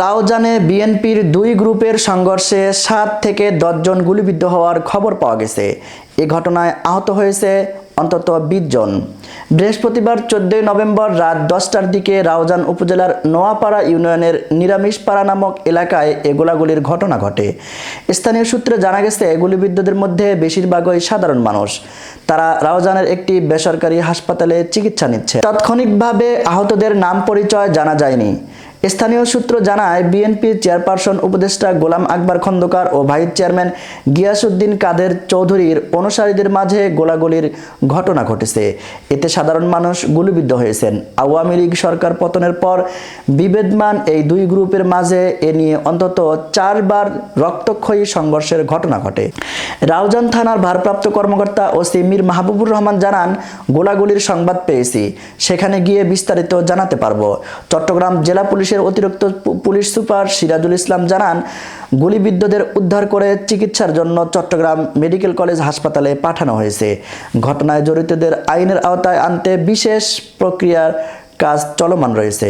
রাউজানে বিএনপির দুই গ্রুপের সংঘর্ষে 7 থেকে 10 জন গুলিবিদ্ধ হওয়ার খবর পাওয়া গেছে। এ ঘটনায় আহত হয়েছে অন্তত 20 জন। বৃহস্পতিবার 14 নভেম্বর রাত 10টার দিকে রাউজান উপজেলার নোয়াপাড়া ইউনিয়নের নিরামিষপাড়া নামক এলাকায় এ গোলাগুলির ঘটনা ঘটে। স্থানীয় সূত্রে জানা গেছে, গুলিবিদ্ধদের মধ্যে বেশিরভাগই সাধারণ মানুষ। তারা রাউজানের একটি বেসরকারি হাসপাতালে চিকিৎসা নিচ্ছে। তাৎক্ষণিকভাবে আহতদের নাম পরিচয় জানা যায়নি। স্থানীয় সূত্র জানায়, বিএনপির চেয়ারপারসন উপদেষ্টা গোলাম আকবর খন্দকার ও ভাইস চেয়ারম্যান গিয়াসউদ্দিন কাদের চৌধুরীর অনুসারীদের মাঝে গোলাগুলির ঘটনা ঘটেছে। এতে সাধারণ মানুষ গুলিবিদ্ধ হয়েছেন। আওয়ামী লীগ সরকার পতনের পর বিবেদমান এই দুই গ্রুপের মাঝে এ নিয়ে অন্তত 4 বার রক্তক্ষয়ী সংঘর্ষের ঘটনা ঘটে। রাউজান থানার ভারপ্রাপ্ত কর্মকর্তা ওসি মীর মাহবুবুর রহমান জানান, গোলাগুলির সংবাদ পেয়েছি, সেখানে গিয়ে বিস্তারিত জানাতে পারবো। চট্টগ্রাম জেলা পুলিশের অতিরিক্ত পুলিশ সুপার সিরাজুল ইসলাম জানান, গুলিবিদ্ধদের উদ্ধার করে চিকিৎসার জন্য চট্টগ্রাম মেডিকেল কলেজ হাসপাতালে পাঠানো হয়েছে। ঘটনায় জড়িতদের আইনের আওতায় আনতে বিশেষ প্রক্রিয়ার কাজ চলমান রয়েছে।